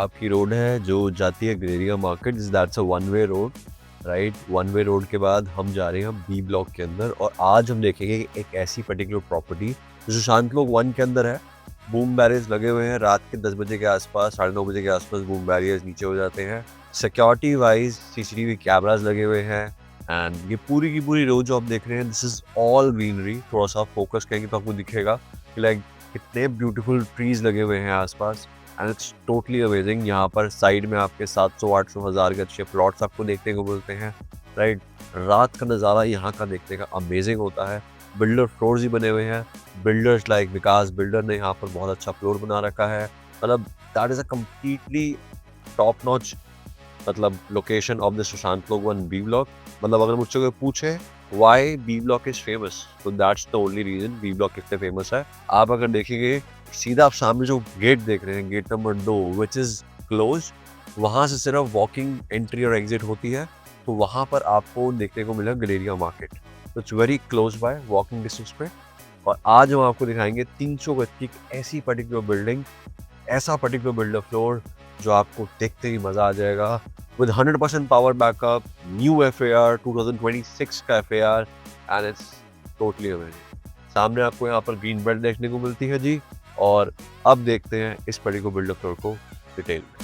आपकी रोड है जो जाती है Galleria market, that's a one way road, right. One way road के बाद हम जा रहे हैं बी ब्लॉक के अंदर, और आज हम देखेंगे एक ऐसी पर्टिकुलर प्रॉपर्टी जो सुशांत लोग 1 के अंदर है। बूम बैरियर्स लगे हुए हैं, रात के 10 बजे के आसपास, 9:30 बजे के आसपास बूम बैरियर्स नीचे हो जाते हैं। सिक्योरिटी वाइज सीसीटीवी कैमरास लगे हुए हैं, एंड ये पूरी की पूरी रोड जो आप देख रहे हैं, दिस इज ऑल ग्रीनरी। थोड़ा सा फोकस करेंगे तो आपको दिखेगा कि लाइक कितने ब्यूटीफुल ट्रीज लगे हुए हैं आसपास, एंड इट्स टोटली अमेजिंग। यहाँ पर साइड में आपके 700-800 हज़ार के अच्छे प्लॉट्स आपको देखने को मिलते हैं, राइट। रात का नज़ारा यहाँ का देखने का अमेजिंग होता है। बिल्डर फ्लोर्स ही बने हुए हैं, बिल्डर्स लाइक विकास बिल्डर ने यहाँ पर बहुत अच्छा फ्लोर बना रखा है। मतलब that is a completely top notch मतलब location of the Sushant Lok 1 B block. मतलब अगर मुझसे कोई पूछे why B block is famous, तो that's the only reason B block कितने फेमस है। आप अगर देखेंगे सीधा आप सामने जो गेट देख रहे हैं, gate number 2 which is close, वहां से सिर्फ वॉकिंग एंट्री और एग्जिट होती है, तो वहां पर आपको देखने को मिला गलेरिया मार्केट। तो it's very close by, walking distance पे। और आज हम आपको दिखाएंगे 300 गज की ऐसी पर्टिकुलर बिल्डिंग, ऐसा पर्टिकुलर बिल्डर फ्लोर जो आपको देखते ही मजा आ जाएगा, with 100% power backup, new FAR 2026 का FAR, and it's totally amazing। सामने आपको यहाँ पर ग्रीन बेल्ट देखने को मिलती है जी। और अब देखते हैं इस पर्टिकुलर बिल्डर फ्लोर को डिटेल में।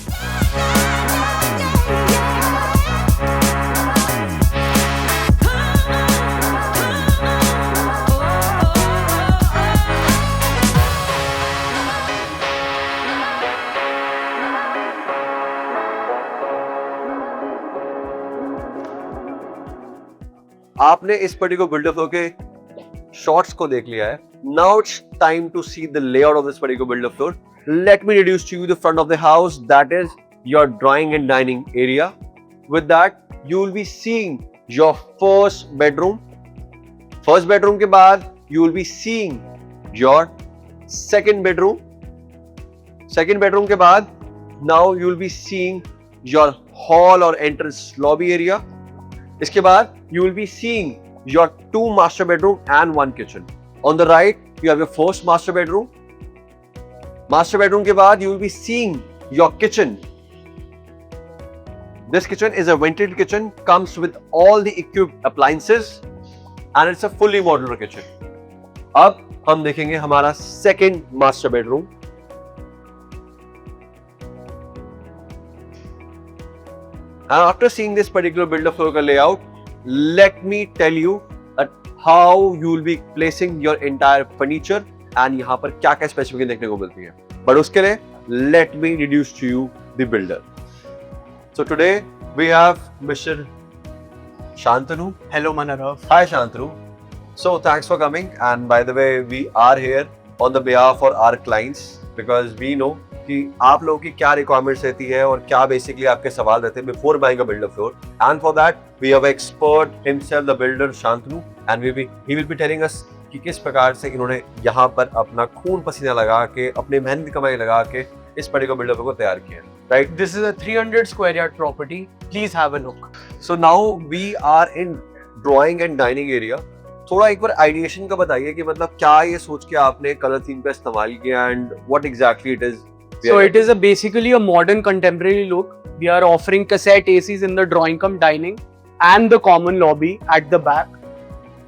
आपने इस पर्टिकुलर बिल्डर फ्लोर के शॉट्स को देख लिया है। Now it's time to see the layout of this particular builder floor. Let me introduce to you the front of the house, that is your drawing and dining area. With that you will be seeing your first bedroom. First bedroom के बाद you will be seeing your second bedroom. Second bedroom के बाद now you will be seeing your hall और entrance lobby area. इसके बाद you will be seeing your 2 master bedroom and 1 kitchen. On the right, you have your first master bedroom. Master bedroom के बाद you will be seeing your kitchen. This kitchen is a ventilated kitchen, comes with all the equipped appliances, and it's a fully modular kitchen. अब हम देखेंगे हमारा second master bedroom. And after seeing this particular builder floor का layout, let me tell you how you will be placing your entire furniture and यहाँ पर क्या क्या specification देखने को मिलती है। But उसके लिए let me introduce to you the builder. So today we have Mr. Shantanu. Hello Manarav. Hi Shantanu. So thanks for coming, and by the way we are here on the behalf of our clients because we know कि आप लोगों की क्या requirements रहती है और क्या basically आपके सवाल रहते हैं before buying a builder floor. And for that we have expert himself the builder Shantanu, and he will be telling us कि किस प्रकार से इन्होंने यहाँ पर अपना खून पसीना लगा के, अपने मेहनत कमाई लगा के इस पर्टिकुलर बिल्डर फ्लोर को तैयार किया, right. This is a 300 square yard property. Please have a look. So now we are in drawing and dining area. थोड़ा एक बार आइडिएशन का बताइए कि मतलब क्या ये सोच के आपने कलर थीम का इस्तेमाल किया, and what exactly it is. So it is basically a modern contemporary look. We are offering cassette ACs in the drawing cum dining and the common lobby at the back.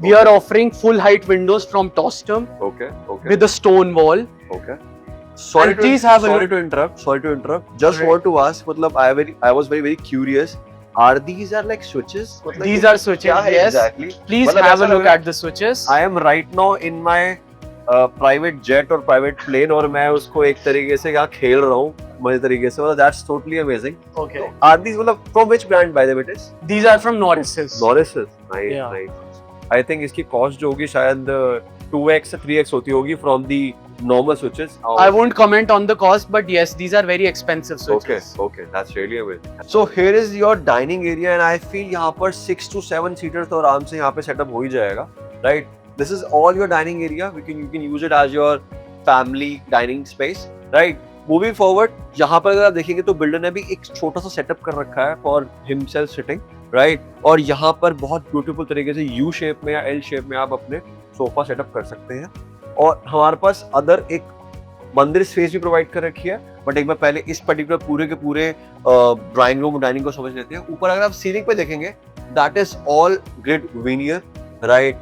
We are offering full height windows from Tostum Okay. with a stone wall. Okay. Sorry to interrupt. Just Right. want to ask, मतलब I was very curious. Are these like switches? मतलब These are switches. क्या है Yes. exactly? Please मतलब have ऐसा a look लग रहा at the switches. I am right now in my private jet और private plane, और मैं उसको एक तरीके से यहाँ खेल रहा हूँ मजे तरीके से। मतलब that's totally amazing. Okay. Are these मतलब from which brand by the way it is? These are from Norris's. Norris. Yeah. Nice. I think इसकी कॉस्ट जो होगी शायद 2x से 3x होती होगी from the normal switches. I won't comment on the cost, but yes, these are very expensive switches. Okay, that's really amazing. So here is your dining area, and I feel यहाँ पर 6 to 7 seater तो आराम से यहाँ पे setup हो ही जाएगा, right? This is all your dining area. You can use it as your family dining space, right? Moving forward, यहाँ पर अगर आप देखेंगे तो बिल्डर ने भी एक छोटा सा सेटअप कर रखा है for himself sitting, right? और यहाँ पर बहुत ब्यूटीफुल तरीके से U शेप में या L शेप में आप अपने सोफा सेटअप कर सकते हैं। और हमारे पास अदर एक मंदिर स्पेस भी प्रोवाइड कर रखी है, बट एक बार पहले इस पर्टिकुलर पूरे के पूरे ड्राइंग रूम डाइनिंग को समझ लेते हैं। ऊपर अगर आप सीलिंग पे देखेंगे, that is all grade veneer, right.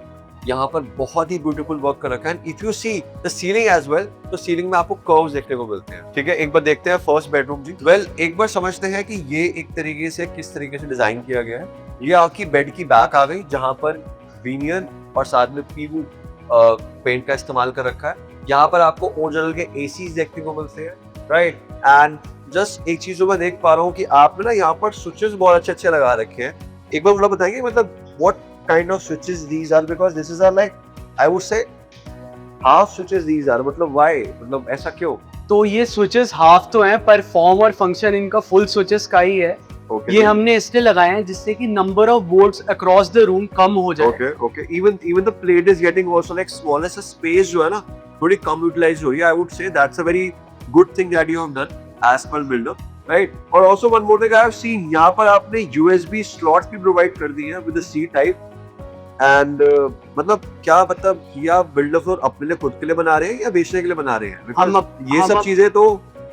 यहाँ पर बहुत ही ब्यूटीफुल वर्क कर रखा है। If you see the ceiling as well, तो सीलिंग में आपको कर्व्स देखने को मिलते हैं, ठीक है। एक बार देखते हैं फर्स्ट बेडरूम जी। वेल, एक बार समझते हैं कि ये एक तरीके से किस तरीके से डिजाइन किया गया है। ये आपकी बेड की बैक आ गई, जहाँ पर वेनियर और साथ में पीवू पेंट का इस्तेमाल कर रखा है। यहाँ पर आपको ओरिजिनल के एसीज देखने को मिलते हैं, राइट। एंड जस्ट एक चीज जो मैं देख पा रहा हूँ कि आपने ना यहाँ पर स्विचेस बहुत अच्छे अच्छे लगा रखे हैं। एक बार थोड़ा बताएंगे मतलब what kind of switches these are, because this is are like I would say half switches these are, मतलब why, मतलब ऐसा क्यों? तो ये स्विचेस हाफ तो हैं, पर फॉर्म और फंक्शन इनका फुल स्विचेस का ही है। Okay, ये तो हमने इसलिए लगाए हैं जिससे कि number of boards across the room कम हो जाए। okay, okay. Even the plate is getting also like smaller, so space जो है ना थोड़ी कम यूटिलाइज हो रही है। I would say that's a very good thing that you have done as per builder, right? और also one more thing I have seen, यहाँ पर आपने USB slots भी प्रोवाइड कर दिए हैं with the C type, and मतलब क्या मतलब ये आप बिल्डर फ्लोर अपने लिए खुद के लिए बना रहे हैं या बेचने के लिए बना रहे हैं? Because ये सब चीजें तो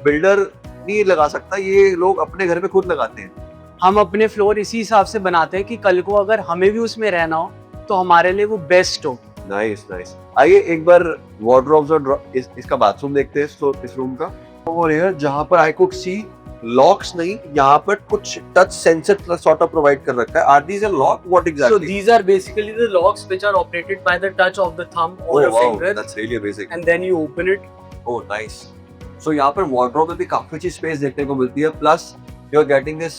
बिल्डर नहीं लगा सकता, ये लोग अपने घर पे खुद लगाते हैं। हम अपने फ्लोर इसी हिसाब से बनाते हैं कि कल को अगर हमें भी उसमें रहना हो तो हमारे लिए वो बेस्ट हो। Nice nice. आइए एक बार वार्डरोब्स और इसका बाथरूम देखते हैं इस रूम का। और यार जहाँ पर आई कुड सी लॉक्स नहीं, यहाँ पर कुछ touch sensor sort of provide कर रखा है। Are these a lock, what exactly? So these are basically the locks which are operated by the touch of the thumb or a finger, that's really amazing. and then you open it. Oh nice. So यहाँ पर wardrobe में भी काफी अच्छी space देखने को मिलती है, plus you are getting this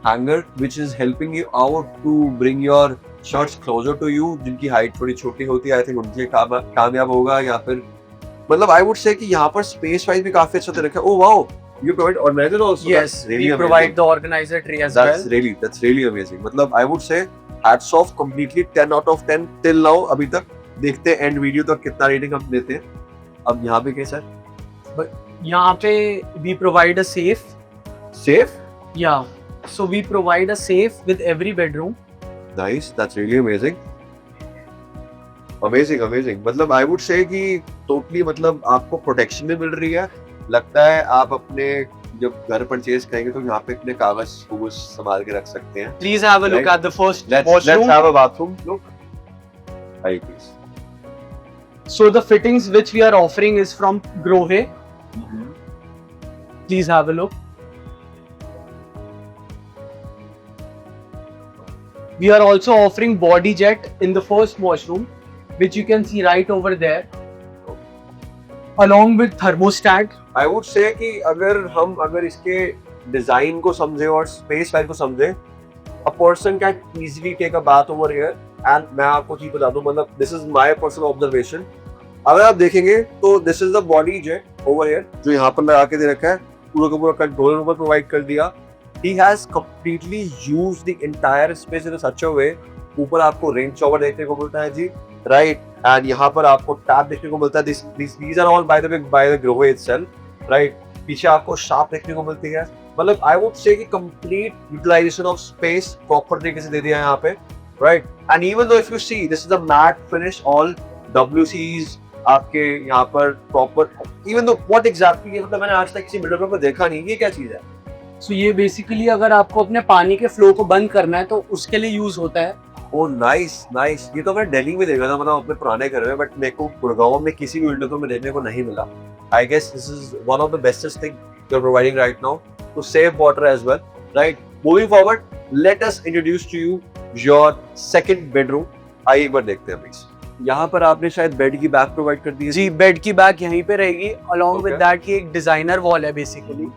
hanger which is helping you out to bring your shirts closer to you, जिनकी हाइट थोड़ी छोटी होती है। आई थिंक उनके लिए कामयाब होगा। या फिर मतलब आई वुड से कि यहाँ पर स्पेस वाइज भी काफी अच्छा रखा है। Oh wow, you provide organizer also? Yes, that's really we amazing. provide the organizer tray as that's well. really amazing. मतलब I would say hats off, completely 10 out of 10 till now। अभी तक देखते हैं एंड वीडियो तक कितना rating हम देते हैं। अब यहाँ पे कैसा है? यहाँ पे we provide a safe. Safe? Yeah. So we provide a safe with every bedroom. Nice, that's really amazing. Amazing. मतलब I would say कि totally मतलब आपको प्रोटेक्शन भी मिल रही है। लगता है आप अपने जब घर परचेज करेंगे तो यहाँ पे अपने कागज संभाल के रख सकते हैं। Please have a look at the first Let's washroom. have a bathroom look. Hi, please. So the fittings which we are offering is from Grove. Please have a look. We are also offering body jet in the first washroom, which you can see right over there, along with thermostat. I would say कि अगर इसके design को समझे और space wise को समझे, a person can easily take a bath over here। and मैं आपको चीज बता दूं, मतलब this is my personal observation। अगर आप देखेंगे तो this is the body jet over here जो यहाँ पर लगा के दे रखा है, पूरा का पूरा कंट्रोलर ऊपर प्रोवाइड कर दिया। He has completely used the entire space in such a way। ऊपर आपको रेन शॉवर देखने को मिलता है जी, राइट। एंड यहाँ पर आपको टैप देखने को मिलता है। These are all by the Grove itself, right. पीछे आपको शार्प देखने को मिलती है। मतलब आई वुड से कि complete utilization of space proper तरीके से दे दिया है यहाँ पे, right. And even though if you see this is a matte finish, all WCs आपके यहाँ पर proper. Even though what exactly, मतलब मैंने आज तक किसी बिल्डर पर देखा नहीं, ये क्या चीज है? So ये बेसिकली अगर आपको अपने पानी के फ्लो को बंद करना है तो उसके लिए यूज होता है। Oh nice. ये तो मैं दिल्ली में देखा था, मतलब अपने पुराने घर में, बट मेरे को गुड़गांव में किसी भी बिल्डर को मैं देखने को नहीं मिला। I guess this is one of the bestest thing you are providing right now to save water as well, right. Moving forward, let us introduce to you your second bedroom. आइए एक बार देखते हैं प्लीज। यहाँ पर आपने शायद bed की बैग प्रोवाइड कर दी है जी, बेड की बैग यहीं पे रहेगी, अलॉन्ग विद दैट की एक डिजाइनर वॉल है बेसिकली।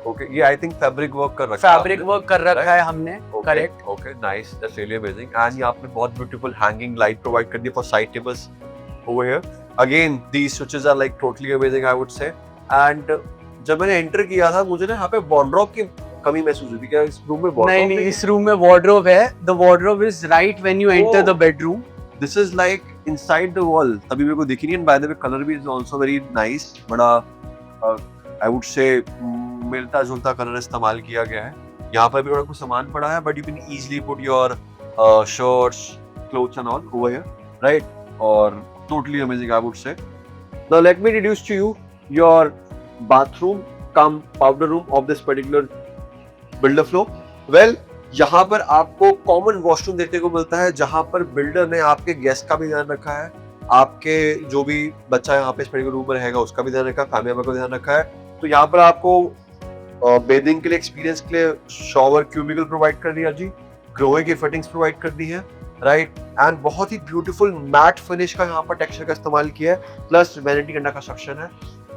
ओके, ये आई थिंक फैब्रिक वर्क कर रखा है, फैब्रिक वर्क कर रखा है हमने, correct. Okay nice, that's really amazing. And ये आपने बहुत ब्यूटीफुल हैंगिंग लाइट प्रोवाइड कर दी for side tables over here. Again these switches are like totally amazing I would say. And जब मैंने एंटर किया था मुझे ना यहाँ पे वार्डरोब की कमी महसूस हुई थी। क्या इस रूम में वार्डरोब नहीं, इस रूम में वार्डरोब है। The wardrobe is right when you enter the bedroom. This is like inside the wall, तभी मेरे को दिखी नहीं। And bye the way colour भी इज आल्सो वेरी नाइस, बड़ा आई वुड से मिलता जुलता कलर इस्तेमाल किया गया है। यहाँ पर भी थोड़ा कुछ सामान पड़ा है, but you can easily put your shirts, clothes and all over here, right. और totally amazing I would say. Now let me introduce to you your bathroom cum powder room of this particular builder floor. Well, यहाँ पर आपको common washroom देखने को मिलता है, जहाँ पर बिल्डर ने आपके गेस्ट का भी ध्यान रखा है, आपके जो भी बच्चा यहाँ पे इस पर्टिकुलर रूम में रहेगा उसका भी ध्यान रखा है, फैमिली मेंबर का ध्यान रखा है। तो यहाँ पर आपको बेदिंग के लिए, एक्सपीरियंस के लिए शॉवर क्यूबिकल प्रोवाइड कर दिया जी, ग्रोइंग की फिटिंग्स प्रोवाइड कर दी है, राइट। एंड बहुत ही ब्यूटीफुल मैट फिनिश का यहाँ पर टेक्सचर का इस्तेमाल किया है, प्लस वैनिटी अंडर कंस्ट्रक्शन है।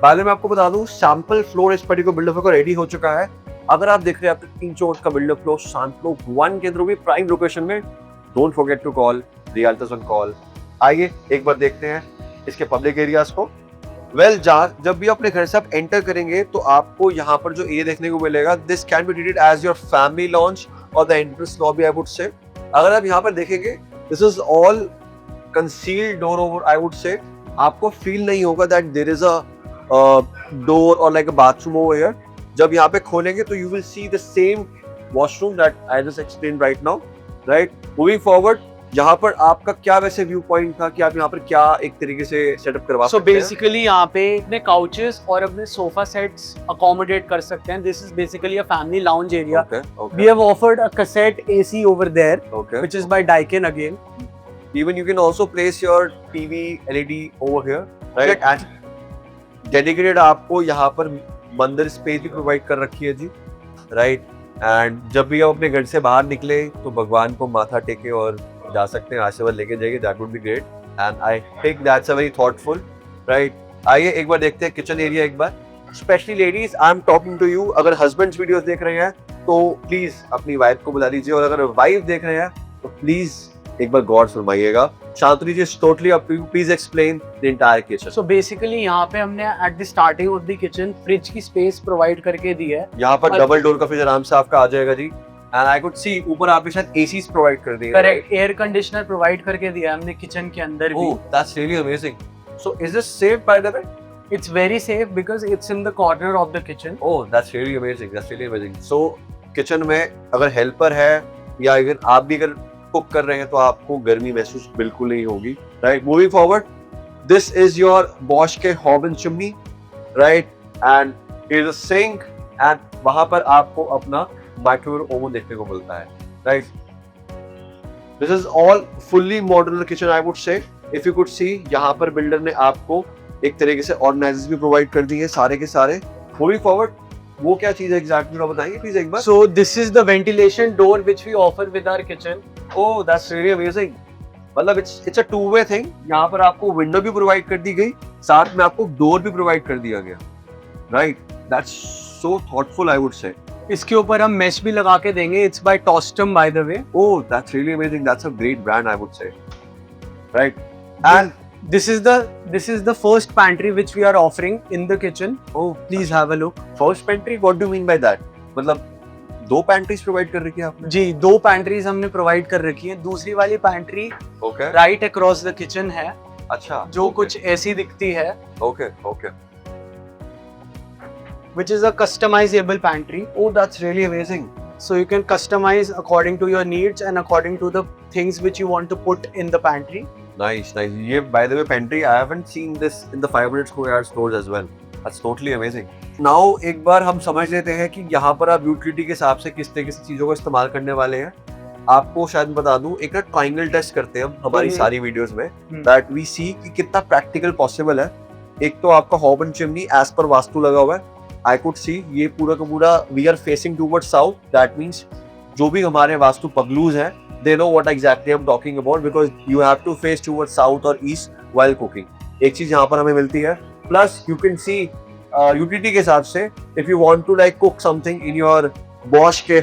बाद में आपको बता दूं, सैंपल फ्लोर इस पर्टिकुलर बिल्डर फ्लोर का रेडी हो चुका है। अगर आप देख रहे हैं आप 3 फ्लोर का बिल्डर फ्लोर शांत फ्लोर 1 के अंदर भी प्राइम लोकेशन में, don't forget to call realtors on call. आइए एक बार देखते हैं इसके पब्लिक एरियाज को। वेल, जब भी अपने घर से आप एंटर करेंगे तो आपको यहाँ पर जो एरिया देखने को मिलेगा, this can be treated as your family lounge और the entrance lobby I would say. अगर आप यहाँ पर देखेंगे, this is all concealed door over I would say. आपको फील नहीं होगा that there is a door और like a bathroom over here. जब यहाँ पे खोलेंगे तो you will see the same washroom that I just explain right now, right. Moving forward, यहाँ पर आपका क्या वैसे व्यू पॉइंट था कि आप यहाँ पर क्या एक तरीके से सेटअप करवा सकते हैं? बेसिकली यहाँ पे अपने काउचेस और अपने सोफा सेट्स अकोमोडेट कर सकते हैं। This is basically a family lounge area. We have offered a cassette AC over there, which is by Daikin again. Even you can also place your TV LED over here, right? And dedicated आपको यहाँ पर मंदिर space भी provide कर रखी है जी, right. And जब भी आप अपने घर से बाहर निकले तो भगवान को माथा टेके और जा सकते हैं, आशीर्वाद लेके जाइए, that would be great. And I think that's a very thoughtful, right. आइए एक बार देखते हैं किचन एरिया एक बार। Specially ladies, I am talking to you. अगर हस्बैंड्स वीडियोस देख रहे हैं तो प्लीज अपनी वाइफ को बुला लीजिए, और अगर वाइफ देख रहे हैं तो प्लीज एक बार गौर फरमाइएगा। Shantanu ji, totally up to you, please explain the entire kitchen. So basically यहाँ पे हमने at the starting of the kitchen fridge की स्पेस प्रोवाइड करके दी है। यहाँ पर डबल डोर का फ्रिज आराम से आपका आ जाएगा जी। एंड आई कुड सी ऊपर आपके साथ एसीज प्रोवाइड कर दिए। करेक्ट, एयर कंडीशनर प्रोवाइड करके दिया हमने किचन के अंदर भी। Oh, that's really amazing. So is this safe by the way? It's very safe because it's in the corner of the kitchen. Oh, that's really amazing. That's really amazing. So kitchen में अगर helper है या अगर आप भी अगर cook कर रहे हैं तो आपको गर्मी महसूस बिल्कुल नहीं होगी, right. Moving forward, this is your Bosch के hob and chimney, right. And here is a sink, and वहां पर आपको अपना माइक्रोवेव ओवन देखने को मिलता है, right. This is all fully modular kitchen I would से। इफ यू कुड सी, यहाँ पर बिल्डर ने आपको एक तरीके से ऑर्गेनाइजर्स भी प्रोवाइड कर दिए सारे के सारे। मूविंग फॉरवर्ड, वो क्या चीज है एग्जैक्टली बताएंगे प्लीज एक बार? So this is the ventilation door which we offer with our kitchen. Oh, that's really amazing. मतलब it's a two-way thing. यहाँ पर आपको विंडो भी प्रोवाइड कर दी गई, साथ में आपको डोर भी प्रोवाइड कर दिया गया, right. That's so thoughtful, I would say. इसके ऊपर हम mesh भी लगा के देंगे। It's by Tostum, by the way. Oh, that's really amazing. That's a great brand, I would say, right? And this is the first pantry which we are offering in the kitchen. Oh, please have a look. First pantry, what do you mean by that? मतलब 2 पैंट्रीज provide कर रखी है आपने? जी, 2 पैंट्रीज हमने provide कर रखी है। दूसरी वाली pantry okay right across the kitchen है। अच्छा, जो कुछ ऐसी दिखती है, okay okay, which is a customizable pantry. Oh, that's really amazing. So you can customize according to your needs and according to the things which you want to put in the pantry. Nice, nice. ये by the way pantry, I haven't seen this in the 500 square yard stores as well. That's totally amazing. Now एक बार हम समझ लेते हैं कि यहाँ पर आप यूटिलिटी के हिसाब से किस तरीके से चीजों को इस्तेमाल करने वाले हैं। आपको शायद बता दूं, एक ना ट्रायंगल टेस्ट करते हैं हम हमारी सारी वीडियोस में, दैट वी सी कि कितना प्रैक्टिकल पॉसिबल है। एक तो आपका हॉबन चिमनी एज पर वास्तु लगा हुआ है। आई कुड सी ये पूरा का पूरा we are facing towards south, that means जो भी हमारे वास्तु पगलूज हैं, they know what exactly I'm talking about because you have to face towards south or east while cooking. एक चीज यहाँ पर हमें मिलती है, plus you can see utility के हिसाब से if you want to like cook something in your Bosch के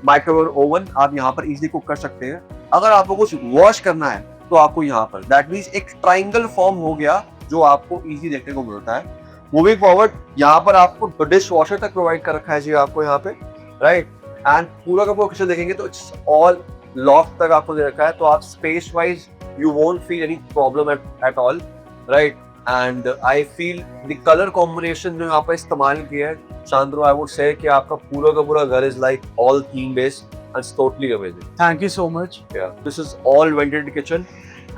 microwave oven, आप यहाँ पर easily cook कर सकते हैं। अगर आपको कुछ वॉश करना है तो आपको यहाँ पर that means एक ट्राइंगल फॉर्म हो गया जो आपको easy देखने को मिलता है। मूविंग फॉरवर्ड, यहाँ पर आपको डिश वॉशर तक प्रोवाइड कर रखा है जी आपको यहाँ पे, राइट। एंड पूरा का पूरा किचन देखेंगे तो इट्स ऑल लॉफ्ट तक आपको दे रखा है, तो आप space wise you won't feel any problem at all, right. And I feel the colour combination जो यहाँ पर इस्तेमाल किया है, शांतनु, आई वुड से कि आपका पूरा का पूरा घर is like all theme based and it's totally amazing. Thank you so much. Yeah, this is all ventilated kitchen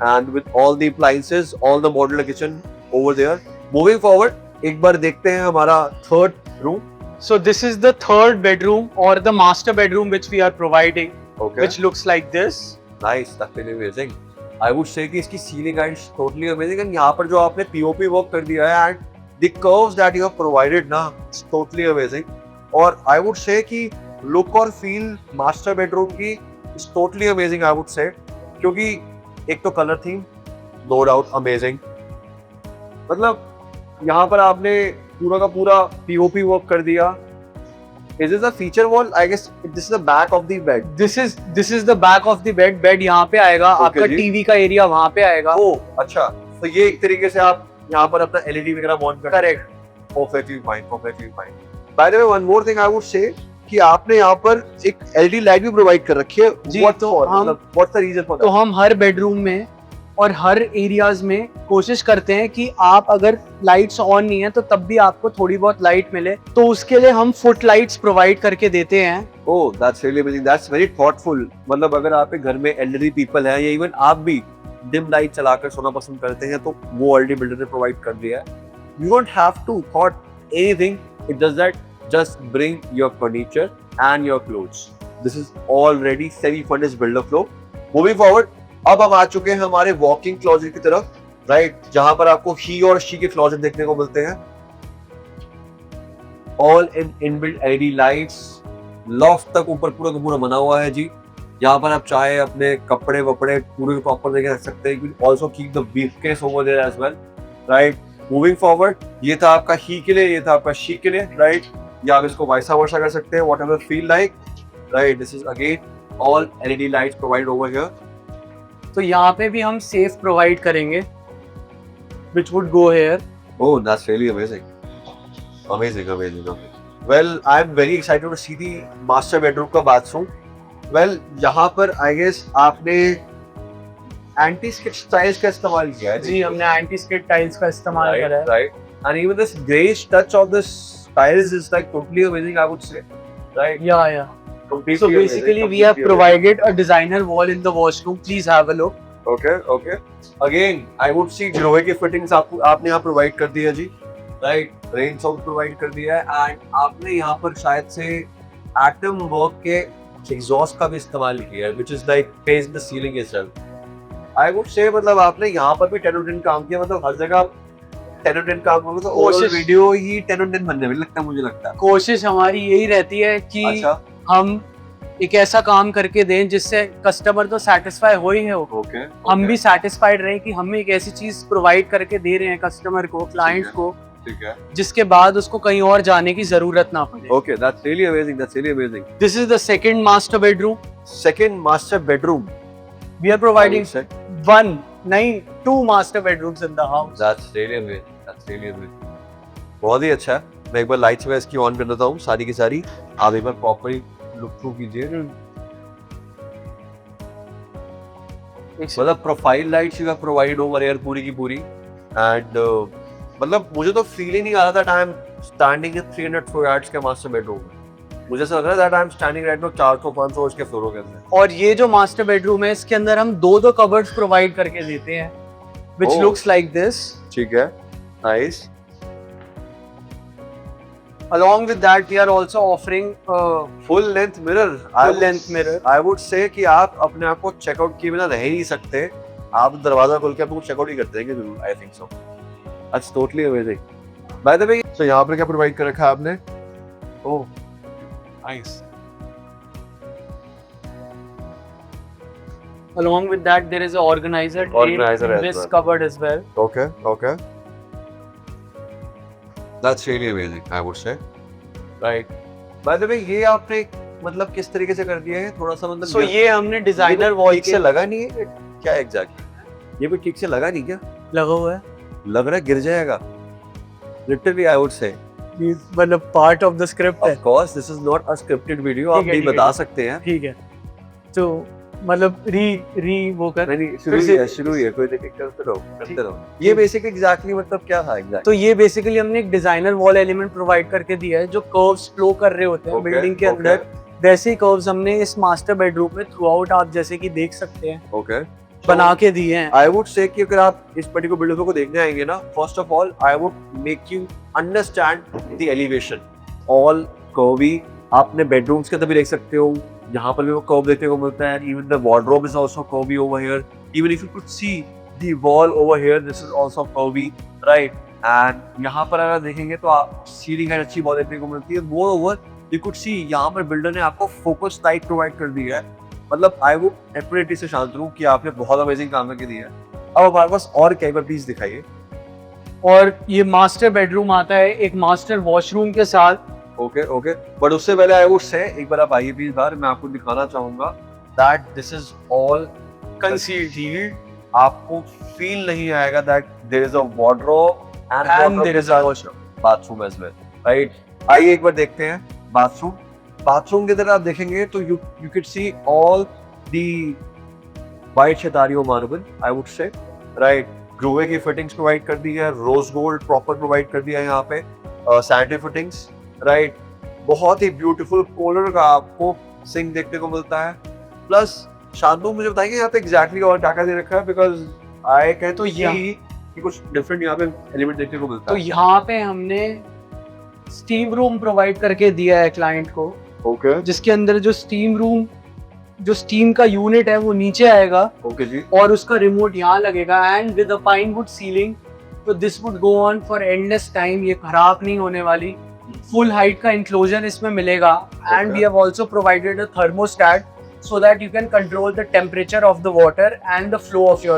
and with all the appliances, all the modular kitchen over there. Moving forward, एक बार देखते हैं हमारा third room, So this is the third bedroom or the master bedroom which we are providing, Okay. which looks like this. Nice, that's really amazing. I would say कि इसकी ceiling height is totally amazing and यहाँ पर जो आपने POP work कर दिया है and the curves that you have provided ना, it's totally amazing. और I would say कि look और feel master bedroom की is totally amazing I would say, क्योंकि एक तो color theme, no doubt amazing. मतलब यहाँ पर आपने पूरा का पूरा POP work कर दिया. Is this a feature wall? I guess this is the back of the bed. This is the back of the bed. Bed यहाँ पे आएगा, Okay आपका जी. टीवी का एरिया वहाँ पे आएगा. ओह अच्छा, तो ये एक तरीके से आप यहाँ पर अपना LED वगैरह मॉन्ट कर Correct. perfectly fine, perfectly fine. By the way, one more thing I would say कि आपने यहाँ पर एक LED लाइट भी प्रोवाइड कर रखी है. जी, What तो for? हम- मतलब what's the reason for तो that? हम हर बेडरूम में और हर एरियाज में कोशिश करते हैं कि आप अगर लाइट्स ऑन नहीं है तो तब भी आपको थोड़ी बहुत लाइट मिले, तो उसके लिए हम फुट लाइट्स प्रोवाइड करके देते हैं. Oh, that's really amazing. That's very thoughtful. मतलब अगर आपके घर में elderly people हैं या इवन आप भी dim लाइट चलाकर सोना पसंद करते हैं तो वो ऑलरेडी बिल्डर ने प्रोवाइड कर दिया है. You don't have to thought anything. It does that. Just bring your furniture and your clothes. This is already semi-furnished builder flow. Moving forward, अब हम आ चुके हैं हमारे वॉकिंग क्लोजेट की तरफ, राइट, जहां पर आपको ही और शी के क्लोजेट देखने को मिलते हैं. All in inbuilt LED lights, loft तक ऊपर पूरा का पूरा बना हुआ है जी. यहाँ पर आप चाहे अपने कपड़े वपड़े पूरे प्रॉपर देके रख सकते हैं. You also keep the briefcase over there as well, right. Moving forward, ये था आपका ही के लिए, ये था आपका शी के लिए, राइट. या आप इसको वाइसा वर्सा कर सकते हैं, whatever feel like, right. This is again all LED lights provide over here. तो यहाँ पे भी हम सेफ प्रोवाइड करेंगे, which would go here. Oh, that's really amazing. Amazing, amazing, amazing. Well, I'm very excited to see the master bedroom का bathroom. Well, यहाँ पर I guess आपने anti-skid tiles का इस्तेमाल किया है. जी, हमने एंटी स्किड टाइल्स का इस्तेमाल करा है. Right. And even this grayish touch of this tiles is like totally amazing, I would say. Right. Yeah. Completely So amazing, basically, we completely have amazing. provided a designer wall in the washroom. Please have a look. Okay. Again, I would see लोहे की fittings आपने यहाँ provide कर दी है जी, right? Rain source provide कर दिया है and आपने यहाँ पर शायद से atom work के exhaust का भी इस्तेमाल किया है, which is like pays the ceiling itself. I would say मतलब आपने यहाँ पर भी 10 on 10 काम किया, मतलब हर जगह 10 on 10 काम करोगे तो overall कोशिश- वीडियो ही 10 on 10 बनने में लगता है, मुझे लगता है. कोशिश हमारी यही रहती है कि अच्छा, हम एक ऐसा काम करके दें जिससे कस्टमर तो सेटिस्फाई हो ही है, okay. हम भी सेटिस्फाइड रहे कि हम एक ऐसी चीज प्रोवाइड करके दे रहे हैं कस्टमर को, क्लाइंट को, ठीक है. जिसके बाद उसको कहीं और जाने की जरूरत ना पड़े. Okay, that's really amazing. That's really amazing. This is the second master bedroom. Second master bedroom. We are I providing would say. One नहीं 2 master bedrooms in the house. That's really amazing. That's really amazing. बहुत ही अच्छा है. मैं एक बार lights में इसकी on कर देता हूँ सारी की सारी. आप एक बार प्रॉपर्ली लुक थ्रू कीजिए. मतलब profile lights you have provide over air पूरी की पूरी एंड मतलब मुझे तो फील ही नहीं आ रहा था I am standing in 300 yards के मास्टर बेडरूम में. मुझे ऐसा लग रहा था I am standing right now 400-500 के फ्लोरों के अंदर. और ये जो मास्टर बेडरूम है इसके अंदर हम दो कबर्ड्स प्रोवाइड करके देते हैं, which Oh. looks like this. ठीक है, nice. Along with that, we are also offering a full length mirror. full length mirror. I would say कि आप अपने आप को चेकआउट किए बिना रह ही नहीं सकते. आप दरवाजा खोल के आपको चेकआउट ही करते हैं जरूर. I think so. That's totally amazing. By the way, so यहाँ पर क्या प्रोवाइड कर रखा है आपने? Oh nice. Along with that, there is an organizer Organizer in as this well. cupboard as well. Okay. That's really amazing, I would say. Right. By the way, ये आपने मतलब किस तरीके से कर दिया है? थोड़ा सा मतलब So ये हमने डिजाइनर वॉल ठीक से लगा नहीं है क्या एग्जैक्टली? ये भी ठीक से लगा नहीं क्या? लगा हुआ है. लग रहा है गिर जाएगा. Literally, I would say. ये मतलब पार्ट ऑफ द स्क्रिप्ट है. Of course, this is not a scripted video. आप ठीक है, भी ठीक है, बता ठीक सकते हैं. ठीक है. तो मतलब री वो कर. नहीं फिर से- शुरू ही है कोई दिक्कत करते ठीक। रहो. ये बेसिकली एग्जैक्टली मतलब क्या था एग्जैक्टली? तो ये बेसिकली हमने एक डिजाइनर वॉल एलिमेंट प्रोवाइड करके दिया है जो कर्व्स फ्लो कर रहे होते हैं बिल्डिंग के अंदर. वैसे ही कर्व्स हमने इस मास्टर बेडरूम में थ्रू आउट आप जैसे कि देख सकते हैं ओके. बना के दिए हैं. I would say कि अगर आप इस पर्टिकुलर बिल्डिंग को देखने आएंगे ना, first of all, I would make you understand the elevation. All curvy. आपने बेडरूम्स के अंदर भी देख सकते हो, यहाँ पर भी वो कर्व देखने को मिलता है। Even the wardrobe is also curvy over here. Even if you could see the wall over here, this is also curvy, right. And यहाँ पर अगर देखेंगे तो आप सीलिंग हाइट अच्छी बहुत देखने को मिलती है। More over you could see यहाँ पर बिल्डर ने आपको फोकस लाइट प्रोवाइड कर दी है। मतलब आई वुड डेफिनेटली से शांत रहूं कि आपने बहुत अमेजिंग काम करके दिया है। अब हमारे पास और क्या प्लीज दिखाइए। और ये मास्टर बेडरूम आता है एक मास्टर वॉशरूम के साथ। ओके ओके, बट उससे पहले आई वुड से एक बार आप आइए प्लीज बाहर, मैं आपको दिखाना चाहूंगा that this is all concealed. आपको फील नहीं आएगा that there is a wardrobe and there is a bathroom as well, right. आइए एक बार देखते हैं बाथरूम। बाथरूम के अंदर आप देखेंगे तो you can see all the white Statuario marble, I would say, right. Grohe की फिटिंग्स प्रोवाइड कर दी है, रोज गोल्ड प्रॉपर प्रोवाइड कर दिया है यहाँ पे, सैनिटरी फिटिंग्स, राइट। बहुत ही ब्यूटीफुल कॉलर का आपको सिंक देखने को मिलता है। प्लस शांतनु मुझे बताएंगे यहाँ पे एग्जैक्टली और क्या क्या दे रखा है, बिकॉज आई कहते तो यही कि कुछ डिफरेंट यहाँ पे एलिमेंट देखने को मिलता तो है। यहाँ पे हमने स्टीम रूम प्रोवाइड करके दिया है क्लाइंट को, ओके जिसके अंदर जो स्टीम रूम, जो स्टीम का यूनिट है वो नीचे आएगा ओके जी। और उसका रिमोट यहाँ लगेगा and with a pine wood ceiling. तो this would go on for endless time, ये खराब नहीं होने वाली। फुल हाइट का इंक्लोजर इसमें मिलेगा and we have also provided a thermostat so that you can control the temperature of the water and the flow of your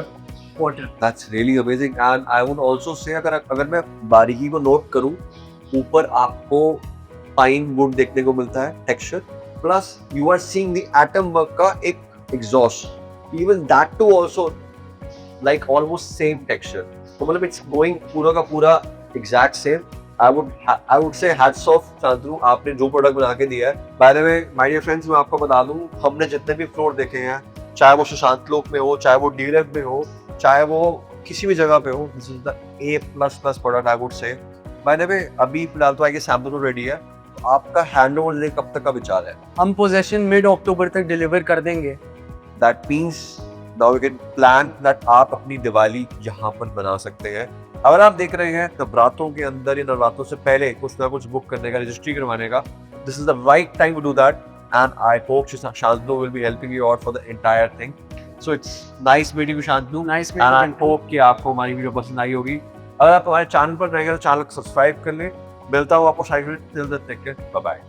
water. That's really amazing and I would also say अगर मैं बारीकी को note करूं, ऊपर आपको pine would देखने को मिलता है texture, plus you are seeing the atom work का एक exhaust, even that too also like almost same texture. तो मतलब इट्स गोइंग पूरा का पूरा exact same. I would say hats off Shantanu, आपने जो प्रोडक्ट बना के दिया है। By the way my dear friends, मैं आपको बता दूं, हमने जितने भी फ्लोर देखे हैं, चाहे वो सुशांत लोक में हो, चाहे वो डीलर में हो, चाहे वो किसी भी जगह पे हो, this is the A++ product I would से। बाय द वे अभी फिलहाल तो आगे सैंपल रेडी है, तो आपका हैंडओवर लेने कब तक का विचार है? हम पोजेशन मिड अक्टूबर तक डिलीवर कर देंगे। That means now we can plan that आप अपनी दिवाली यहाँ पर बना सकते हैं। अगर आप देख रहे हैं नवरात्रों के अंदर या नवरात्रों से पहले कुछ ना कुछ बुक करने का, रजिस्ट्री करवाने का, this is the right time to do that and I hope Shantanu will be helping you out for the entire thing. So it's nice meeting you Shantanu, nice and I hope कि आपको हमारी video पसंद आई होगी। अगर आप हमारे चैनल पर रहेंगे तो चैनल को सब्सक्राइब कर लें। मिलता हूँ आपको साइड में, till then take care, bye bye.